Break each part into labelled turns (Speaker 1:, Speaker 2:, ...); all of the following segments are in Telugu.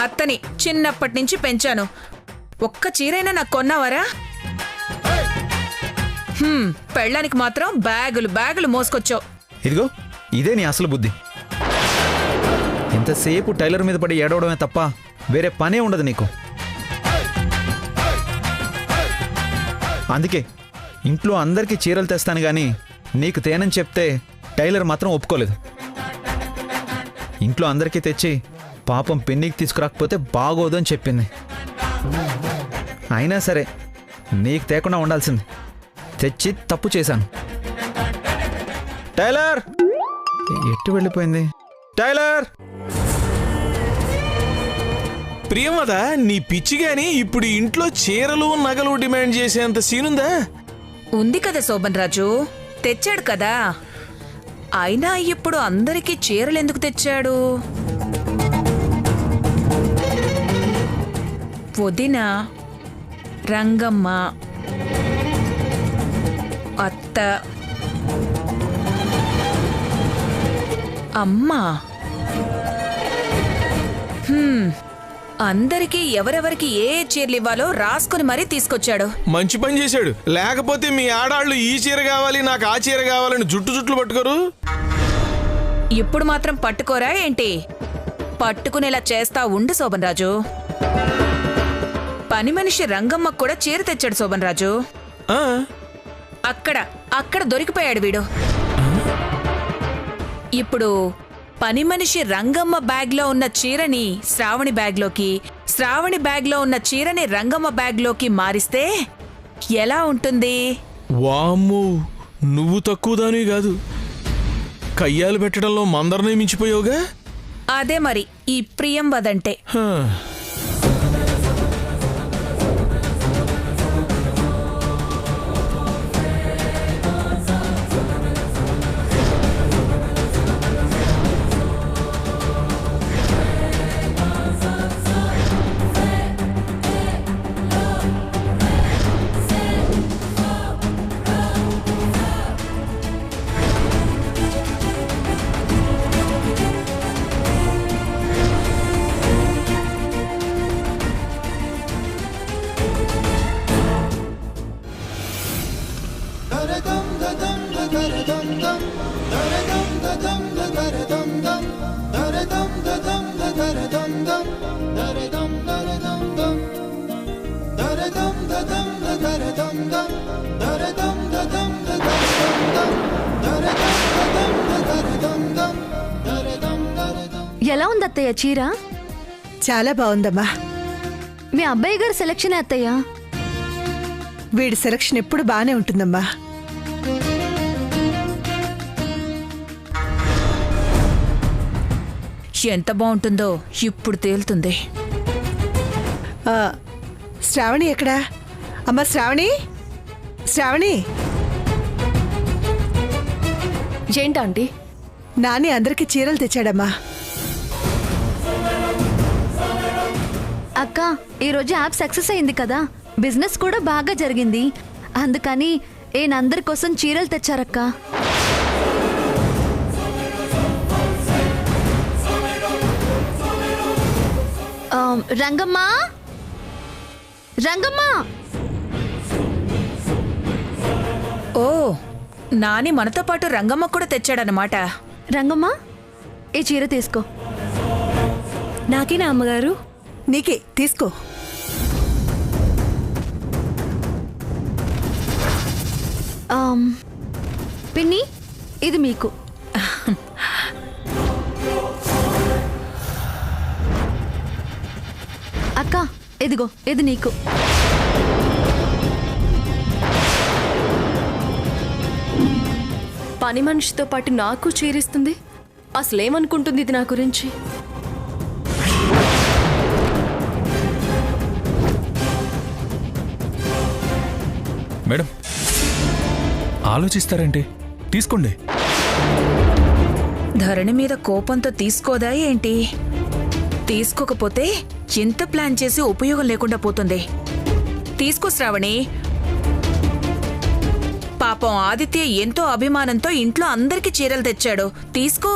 Speaker 1: అత్తని చిన్నప్పటి నుంచి పెంచాను. ఒక్క చీరైనా నాకు కొన్నావరా? పెళ్ళానికి మాత్రం బ్యాగులు బ్యాగులు మోసుకొచ్చావు.
Speaker 2: ఇదిగో ఇదే నీ అసలు బుద్ధి. ఎంతసేపు టైలర్ మీద పడి ఏడవడమే తప్ప వేరే పనే ఉండదు నీకు. అందుకే ఇంట్లో అందరికీ చీరలు తెస్తాను గాని నీకు తేనని చెప్తే టైలర్ మాత్రం ఒప్పుకోలేదు. ఇంట్లో అందరికీ తెచ్చి పాపం పెన్నికి తీసుకురాకపోతే బాగోదు అని చెప్పింది. అయినా సరే నీకు తేకుండా ఉండాల్సింది. తెచ్చి తప్పు చేశాను. టైలర్ ఎట్టు వెళ్ళిపోయింది? టైలర్!
Speaker 3: ప్రియమద, నీ పిచ్చి గాని ఇప్పుడు ఇంట్లో చీరలు నగలు డిమాండ్ చేసేంత సీనుందా?
Speaker 1: ఉంది కదా శోభన్ రాజు, తెచ్చాడు కదా. అయినా ఇప్పుడు అందరికీ చీరలు ఎందుకు తెచ్చాడు? వదిన, రంగమ్మ, అత్త, అమ్మ, అందరికీ ఎవరెవరికి ఏ చీరలు ఇవ్వాలో రాసుకుని మరీ తీసుకొచ్చాడు.
Speaker 3: మంచి పని చేశాడు. లేకపోతే మీ ఆడాళ్ళు ఈ చీర కావాలి నాకు ఆ చీర కావాలని జుట్లు పట్టుకోరు.
Speaker 1: ఇప్పుడు మాత్రం పట్టుకోరా ఏంటి? పట్టుకునేలా చేస్తా ఉండు శోభన్ రాజు. పని మనిషి రంగమ్మకు కూడా చీర తెచ్చాడు శోభన్ రాజు. అక్కడ దొరికిపోయాడు వీడు. ఇప్పుడు పని మనిషి రంగమ్మ బ్యాగ్ లో ఉన్న చీరని శ్రావణి బ్యాగ్ లోకి, శ్రావణి బ్యాగ్ లో ఉన్న చీరని రంగమ్మ బ్యాగ్ లోకి మారిస్తే ఎలా ఉంటుంది?
Speaker 3: వామ్మో, నువ్వు తక్కువ దాని కాదు. కయ్యాలు పెట్టడంలో మందరనే మించిపోయావుగా.
Speaker 1: అదే మరి ఈ ప్రియం వదంటే.
Speaker 4: ఎలా ఉంది అత్తయ్య చీర?
Speaker 5: చాలా బాగుందమ్మా.
Speaker 4: మీ అబ్బాయి గారి సెలక్షన్ అత్తయ్య.
Speaker 5: వీడి సెలక్షన్ ఎప్పుడు బానే ఉంటుందమ్మా.
Speaker 1: ఎంత బాగుంటుందో ఇప్పుడు తేలుతుంది.
Speaker 5: శ్రావణి ఎక్కడా? అమ్మా శ్రావణి, శ్రావణి.
Speaker 4: ఏంటండి?
Speaker 5: నాని అందరికి చీరలు తెచ్చాడమ్మా.
Speaker 4: అక్క, ఈరోజు యాప్ సక్సెస్ అయింది కదా, బిజినెస్ కూడా బాగా జరిగింది. అందుకని అందరి కోసం చీరలు తెచ్చారక్క. రంగమ్మ, రంగమ్మ.
Speaker 1: ఓ, నాని మనతో పాటు రంగమ్మ కూడా తెచ్చాడనమాట.
Speaker 4: రంగమ్మ, ఈ చీర తీసుకో.
Speaker 6: నాకేనా అమ్మగారు?
Speaker 5: నీకే, తీసుకో.
Speaker 4: పిన్ని, ఇది మీకు. అక్క, ఇదిగో, ఇది నీకు.
Speaker 6: పని మనిషితో పాటు నాకు చీరిస్తుంది. అసలేమనుకుంటుంది ఇది నా గురించి?
Speaker 7: మేడం, ఆలోచిస్తారంటే తీసుకోండి.
Speaker 1: ధరణి మీద కోపంతో తీసుకోదా ఏంటి? తీసుకోకపోతే ఎంత ప్లాన్ చేసి ఉపయోగం లేకుండా పోతుంది. తీసుకో శ్రావణి. పాపం ఆదిత్య ఎంతో అభిమానంతో ఇంట్లో అందరికీ చీరలు తెచ్చాడు. తీసుకో.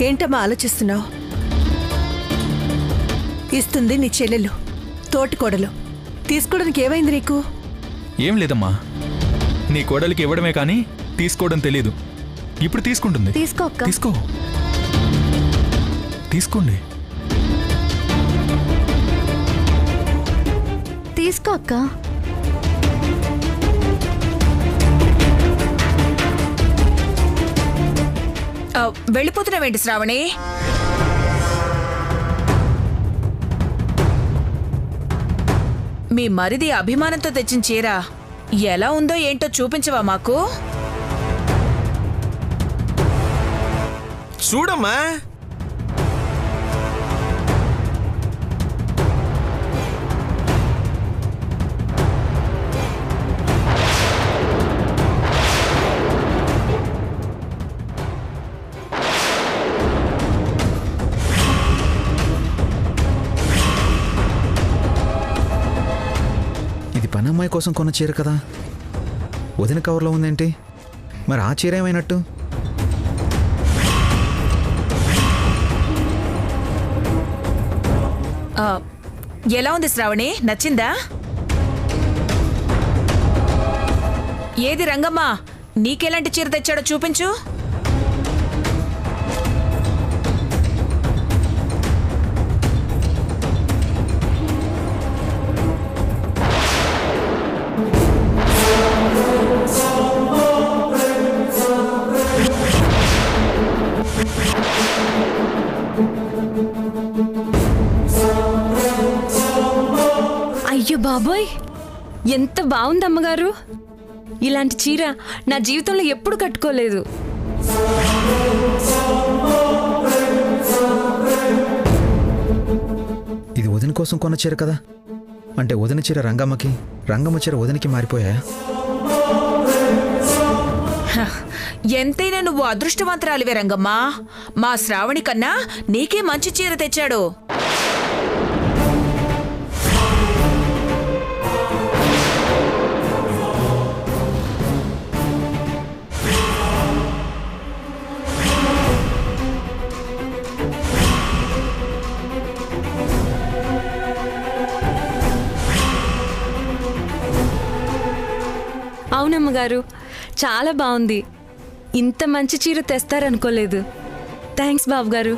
Speaker 5: ఏంటమ్మా ఆలోచిస్తున్నావు? ఇస్తుంది నీ చెల్లెలు, తోటికోడలు. తీసుకోవడానికి ఏమైంది నీకు?
Speaker 7: ఏం లేదమ్మా, నీ కోడలికి ఇవ్వడమే కానీ తీసుకోవడం తెలీదు. ఇప్పుడు తీసుకుంటుంది.
Speaker 4: తీసుకో అక్క.
Speaker 7: తీసుకో, తీసుకోండి.
Speaker 4: తీసుకో అక్క.
Speaker 1: వెళ్ళిపోతున్నావేంటి శ్రావణి? మీ మరిది అభిమానంతో తెచ్చిన చీర ఎలా ఉందో ఏంటో చూపించవా మాకు?
Speaker 3: చూడమ్మా.
Speaker 2: ఇది పనమ్మాయి కోసం కొన్న చీర కదా, వదిన కవర్లో ఉందేంటి? మరి ఆ చీర ఏమైనట్టు?
Speaker 1: ఎలా ఉంది శ్రావణి? నచ్చిందా? ఏది రంగమ్మ, నీకెలాంటి చీర తెచ్చాడో చూపించు.
Speaker 6: అయ్యో బాబోయ్, ఎంత బాగుంది అమ్మగారు. ఇలాంటి చీర నా జీవితంలో ఎప్పుడు కట్టుకోలేదు.
Speaker 2: ఇది వదిన కోసం కొన్న చీర కదా, అంటే వదిన చీర రంగమ్మకి, రంగమ్మ చీర వదినకి మారిపోయా?
Speaker 1: ఎంతైనా నువ్వు అదృష్టవంతురాలివే రంగమ్మ. మా శ్రావణి కన్నా నీకే మంచి చీర తెచ్చాడు.
Speaker 6: అవునమ్మగారు, చాలా బాగుంది. ఇంత మంచి చీర తెస్తారనుకోలేదు. థ్యాంక్స్ బాబు గారు.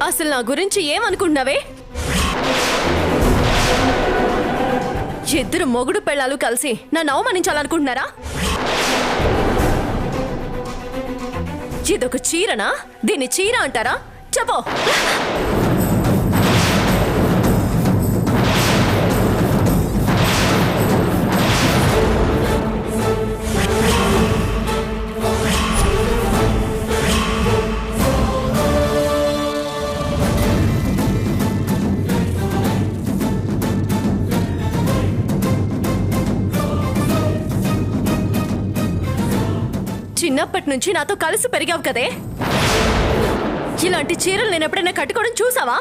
Speaker 8: అసలు నా గురించి ఏమనుకుంటున్నావే? ఇద్దరు మొగుడు పెళ్ళాలు కలిసి నన్ను అవమానించాలనుకుంటున్నారా? ఇదొక చీరనా? దీన్ని చీర అంటారా? చెప్పు. చిన్నప్పటి నుంచి నాతో కలిసి పెరిగావు కదే. ఇలాంటి చీరలు నేను ఎప్పుడైనా కట్టుకోవడం చూసావా?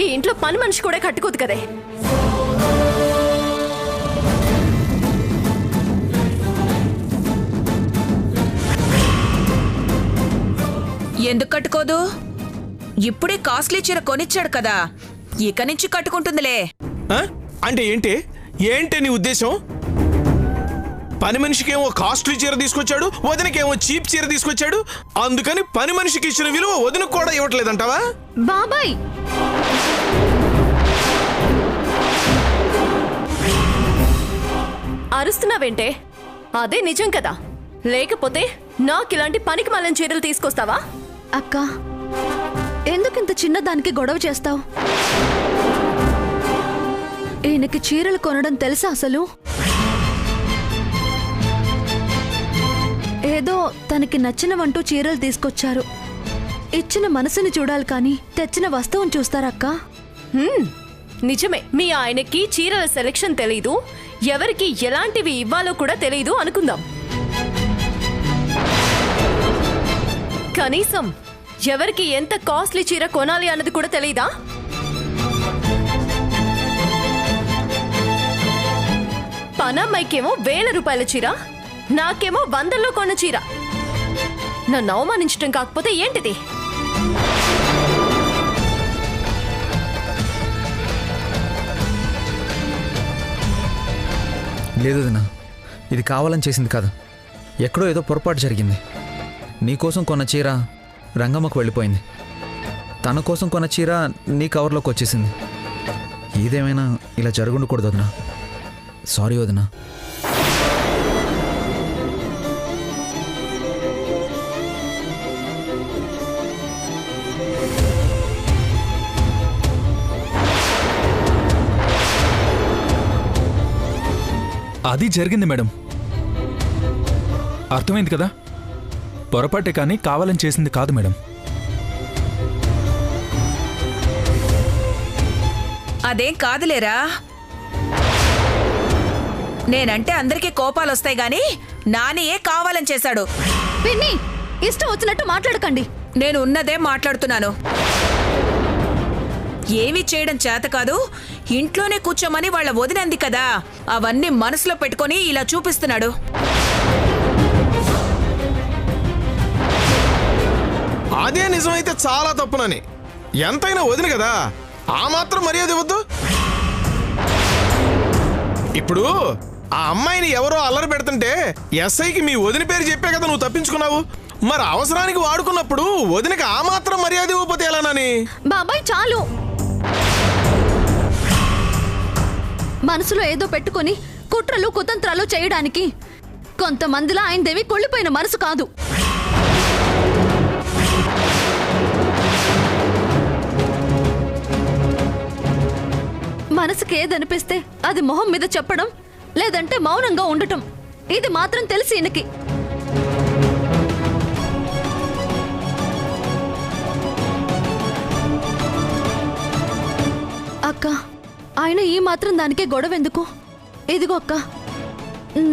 Speaker 8: ఈ ఇంట్లో పని మనిషి కూడా కట్టుకోదు కదే.
Speaker 1: ఎందుకు కట్టుకోదు? ఇప్పుడే కాస్ట్లీ చీర కొనిచ్చాడు కదా, ఇక నుంచి కట్టుకుంటుందిలే.
Speaker 3: అంటే ఏంటి నీ ఉద్దేశం? పని మనిషికేమో కాస్ట్లీ చీర తీసుకొచ్చాడు, వదినకేమో చీప్ చీర తీసుకొచ్చాడు. అందుకని పని మనిషికి ఇచ్చిన విలువ వదినకు కూడా ఇవ్వట్లేదంటావా?
Speaker 4: బాబాయ్,
Speaker 8: అరుస్తున్నావేంటే? అదే నిజం కదా. లేకపోతే నాకు ఇలాంటి పనికి మాలిన చీరలు తీసుకొస్తావా?
Speaker 4: అక్క, ఎందుకింత చిన్నదానికి గొడవ చేస్తావు? ఈయనకి చీరలు కొనడం తెలుసా అసలు? ఏదో తనకి నచ్చినవంటూ చీరలు తీసుకొచ్చారు. ఇచ్చిన మనసుని చూడాలి కానీ తెచ్చిన వస్తువుని చూస్తారక్క?
Speaker 8: నిజమే, మీ ఆయనకి చీరల సెలెక్షన్ తెలీదు, ఎవరికి ఎలాంటివి ఇవ్వాలో కూడా తెలీదు అనుకుందాం. కనీసం ఎవరికి ఎంత కాస్ట్లీ చీర కొనాలి అన్నది కూడా తెలీదా? పనమ్మాయికేమో 1000 రూపాయల చీర, నాకేమో 100లో కొన్న చీర. నన్ను అవమానించడం కాకపోతే ఏంటిది?
Speaker 2: లేదు వదినా, ఇది కావాలని చేసింది కాదు. ఎక్కడో ఏదో పొరపాటు జరిగింది. నీకోసం కొన్న చీర రంగమ్మకు వెళ్ళిపోయింది. తన కోసం కొన్న చీర నీ కవర్లోకి వచ్చేసింది. ఏదేమైనా ఇలా జరుగుండకూడదు వదినా. సారీ వదినా.
Speaker 7: అది జరిగింది మేడం, అర్థమైంది కదా. పొరపాటే కానీ కావాలని చేసింది కాదు మేడం.
Speaker 1: అదేం కాదులేరా. నేనంటే అందరికీ కోపాలు వస్తాయి గాని నానియే కావాలని చేశాడు.
Speaker 4: పిన్ని, ఇష్టం వచ్చినట్టు మాట్లాడకండి.
Speaker 1: నేను ఉన్నదే మాట్లాడుతున్నాను. ఏమీ చేయడం చేత కాదు, ఇంట్లోనే కూర్చోమని వాళ్ళ వదినంది కదా, అవన్నీ మనసులో పెట్టుకొని ఇలా చూపిస్తున్నాడు.
Speaker 3: అదే నిజమైతే చాలా తప్పునని. ఎంతైనా వదిన కదా, ఆ మాత్రం మర్యాద ఇవ్వద్దు. ఇప్పుడు ఆ అమ్మాయిని ఎవరో అల్లరి పెడుతుంటే ఎస్ఐకి మీ వదిన పేరు చెప్పే కదా నువ్వు తప్పించుకున్నావు. మరి అవసరానికి వాడుకున్నప్పుడు వదినకి ఆ మాత్రం మర్యాద ఇవ్వకపోతే ఎలానని?
Speaker 4: బాబాయ్ చాలు. మనసులో ఏదో పెట్టుకొని కుట్రలు కుతంత్రాలు చేయడానికి కొంతమందిలా ఆయనదేవి కొళ్ళిపోయిన మనసు కాదు. మనసుకి ఏదనిపిస్తే అది మొహం మీద చెప్పడం, లేదంటే మౌనంగా ఉండటం. ఇది మాత్రం తెలిసి ఈయనకి. అక్క, ఆయన ఈ మాత్రం దానికే గొడవ ఎందుకు? ఇదిగో అక్క,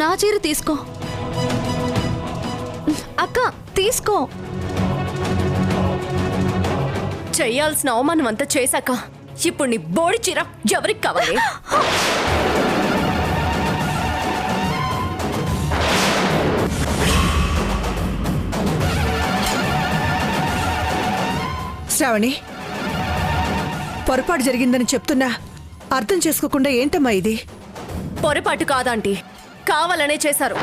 Speaker 4: నా చీర తీసుకో. అక్క తీసుకో.
Speaker 8: చెయ్యాల్సిన అవమానం అంతా చేశాక ఇప్పుడు నీ బోడి చీర ఎవరికి కావాలి?
Speaker 5: శ్రావణి, పొరపాటు జరిగిందని చెప్తున్నా అర్థం చేసుకోకుండా ఏంటమ్మా ఇది?
Speaker 8: పొరపాటు కాదంటీ, కావాలనే చేశారు.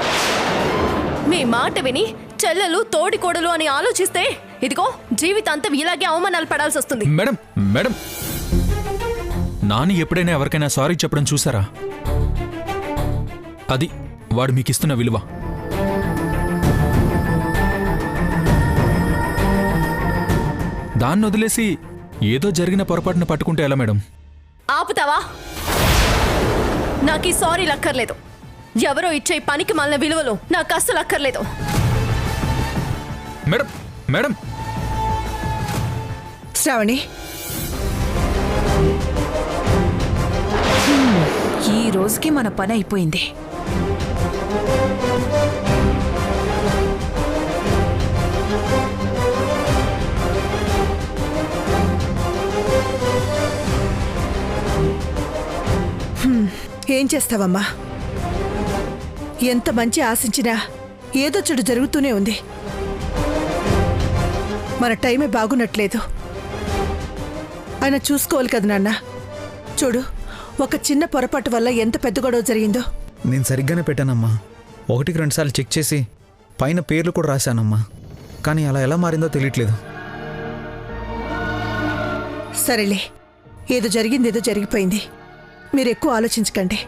Speaker 8: మీ మాట విని చెల్లెలు తోడికోడలు అని ఆలోచిస్తే ఇదిగో జీవితాంతం ఇలాగే అవమానాలు పడాల్సి వస్తుంది.
Speaker 7: మేడం మేడం, నాని ఎప్పుడైనా ఎవరికైనా సారీ చెప్పడం చూసారా? అది వాడు మీకిస్తున్న విలువ. దాన్ని వదిలేసి ఏదో జరిగిన పొరపాటును పట్టుకుంటే ఎలా మేడం?
Speaker 8: ఆపుతావా? నాకు ఈ సారీ లక్కర్లేదు. ఎవరో ఇచ్చే పనికి మాలిన విలువలు నాకు అస్సలు అక్కర్లేదు.
Speaker 7: మేడం మేడం,
Speaker 5: శ్రావణి,
Speaker 1: ఈ రోజుకి మన పని అయిపోయింది.
Speaker 5: ఏం చేస్తావమ్మా? ఎంత మంచి ఆశించినా ఏదో చెడు జరుగుతూనే ఉంది. మన టైమే బాగున్నట్లేదు. ఆయన చూసుకోవాలి కదా నాన్న. చూడు, ఒక చిన్న పొరపాటు వల్ల ఎంత పెద్ద గొడవ జరిగిందో.
Speaker 2: నేను సరిగ్గానే పెట్టానమ్మా. 1-2 సార్లు చెక్ చేసి పైన పేర్లు కూడా రాశానమ్మా. కానీ అలా ఎలా మారిందో తెలియట్లేదు.
Speaker 5: సరేలే, ఏదో జరిగింది, ఏదో జరిగిపోయింది. మీరు ఎక్కువ ఆలోచించకండి.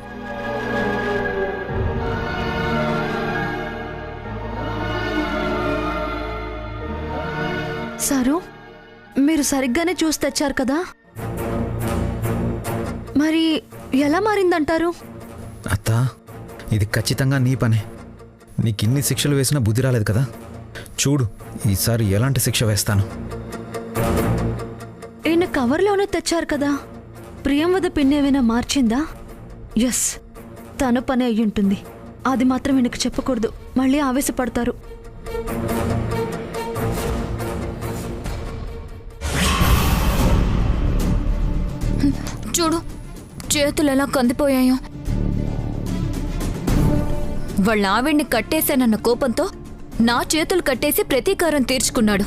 Speaker 4: సారు, మీరు సరిగ్గానే చూసి తెచ్చారు కదా, మరి ఎలా మారిందంటారు?
Speaker 2: అత్త, ఇది ఖచ్చితంగా నీ పనే. నీకు ఇన్ని శిక్షలు వేసినా బుద్ధి రాలేదు కదా. చూడు, ఈసారి ఎలాంటి శిక్ష వేస్తాను.
Speaker 4: ఈయన కవర్లోనే తెచ్చారు కదా, ప్రియంవద పిన్ ఏమైనా మార్చిందా? ఎస్, తన పని అయ్యుంటుంది. అది మాత్రం ఈయనకు చెప్పకూడదు, మళ్ళీ ఆవేశపడతారు.
Speaker 9: చూడు, చేతులు ఎలా కందిపోయాయో.
Speaker 4: వాళ్ళ ఆవిడ్ని కట్టేశానన్న కోపంతో నా చేతులు కట్టేసి ప్రతీకారం తీర్చుకున్నాడు.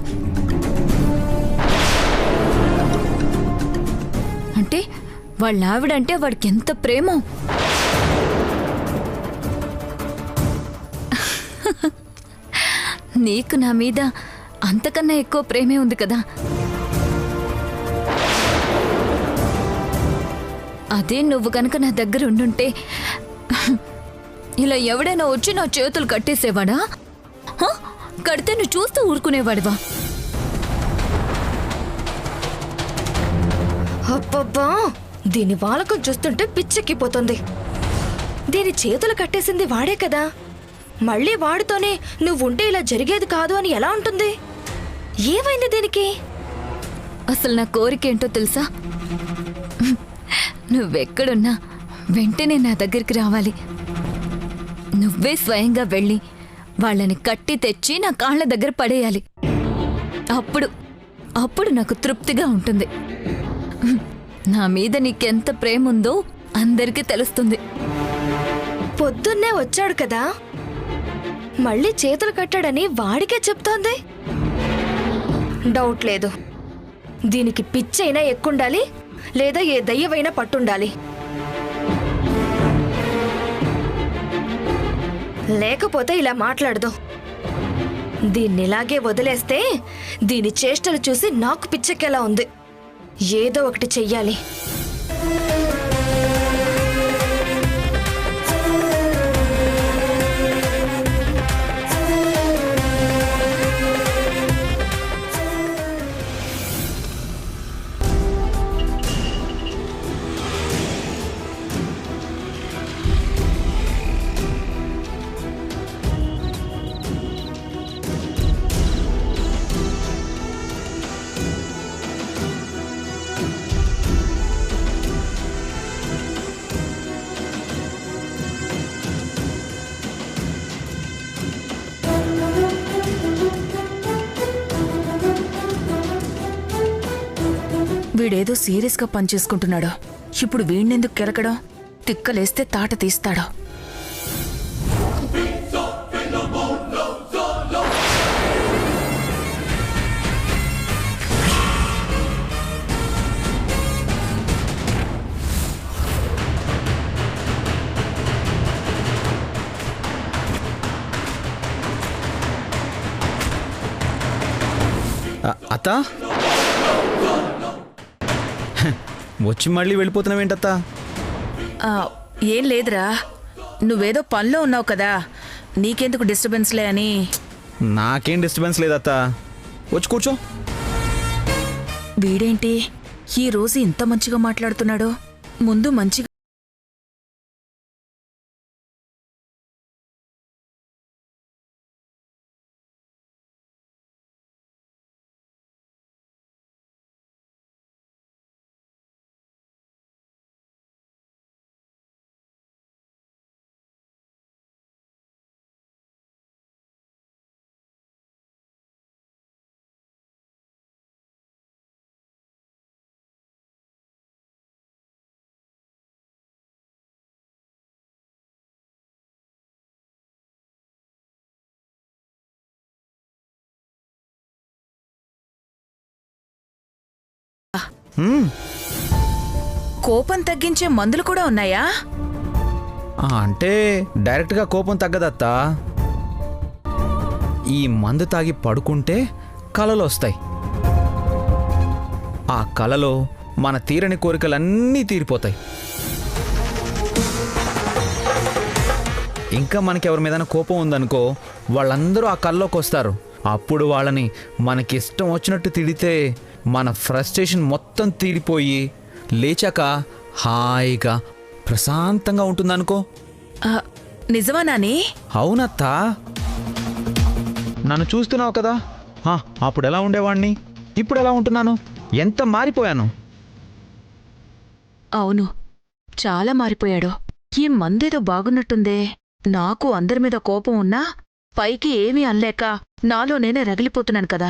Speaker 4: అంటే వాళ్ళ ఆవిడంటే వాడికి ఎంత ప్రేమో. నీకు నా మీద అంతకన్నా ఎక్కువ ప్రేమే ఉంది కదా. అదే నువ్వు కనుక నా దగ్గర ఉండుంటే ఇలా ఎవడైనా వచ్చి నా చేతులు కట్టేసేవాడా? కడితే నువ్వు చూస్తూ ఊరుకునేవాడివా?
Speaker 8: అబ్బబ్బా, దీని వాలకం చూస్తుంటే పిచ్చెక్కిపోతుంది. దీని చేతులు కట్టేసింది వాడే కదా, మళ్ళీ వాడితోనే నువ్వుంటే ఇలా జరిగేది కాదు అని ఎలా ఉంటుంది? ఏమైంది దీనికి?
Speaker 4: అసలు నా కోరికేంటో తెలుసా? నువ్వెక్కడున్నా వెంటనే నా దగ్గరికి రావాలి. నువ్వే స్వయంగా వెళ్ళి వాళ్ళని కట్టి తెచ్చి నా కాళ్ళ దగ్గర పడేయాలి. అప్పుడు నాకు తృప్తిగా ఉంటుంది. నా మీద నీకెంత ప్రేమ ఉందో అందరికీ తెలుస్తుంది.
Speaker 8: పొద్దున్నే వచ్చాడు కదా, మళ్ళీ చేతులు కట్టాడని వాడికే చెప్తోంది. డౌట్ లేదు, దీనికి పిచ్చైనా ఎక్కుండాలి లేదా ఏ దయ్యవైనా పట్టుండాలి. లేకపోతే ఇలా మాట్లాడదు. దీన్నిలాగే వదిలేస్తే దీని చేష్టలు చూసి నాకు పిచ్చెక్కేలా ఉంది. ఏదో ఒకటి చెయ్యాలి.
Speaker 1: వీడేదో సీరియస్గా పనిచేసుకుంటున్నాడు. ఇప్పుడు వీణ్ణెందుకు కెలకడం? తిక్కలేస్తే తాట తీస్తాడు.
Speaker 2: అత్త వచ్చి మళ్ళీ వెళ్ళిపోతున్నావేంటత్తా?
Speaker 1: ఏం లేదురా, నువ్వేదో పనిలో ఉన్నావు కదా, నీకెందుకు డిస్టర్బెన్స్లే అని.
Speaker 2: నాకేం డిస్టర్బెన్స్ లేదత్తా, వచ్చి కూర్చో.
Speaker 1: వీడేంటి ఈ రోజు ఇంత మంచిగా మాట్లాడుతున్నాడు? ముందు మంచిగా కోపం తగ్గించే మందులు కూడా ఉన్నాయా?
Speaker 2: అంటే డైరెక్ట్గా కోపం తగ్గదత్తా. ఈ మందు తాగి పడుకుంటే కలలు వస్తాయి. ఆ కలలో మన తీరని కోరికలన్నీ తీరిపోతాయి. ఇంకా మనకెవరి మీదైనా కోపం ఉందనుకో, వాళ్ళందరూ ఆ కల్లోకి వస్తారు. అప్పుడు వాళ్ళని మనకిష్టం వచ్చినట్టు తిడితే మన ఫ్రస్ట్రేషన్ మొత్తం తీరిపోయి లేచాక హాయిగా ప్రశాంతంగా ఉంటుందనుకో.
Speaker 1: నిజమా నాని?
Speaker 2: అవునత్తా, నన్ను చూస్తున్నావు కదా, అప్పుడు ఎలా ఉండేవాణ్ణి, ఇప్పుడు ఎలా ఉంటున్నాను, ఎంత మారిపోయాను.
Speaker 1: అవును, చాలా మారిపోయాడు. ఈ మందేదో బాగున్నట్టుందే. నాకు అందరి మీద కోపం ఉన్నా పైకి ఏమీ అనలేక నాలో నేనే రగిలిపోతున్నాను కదా.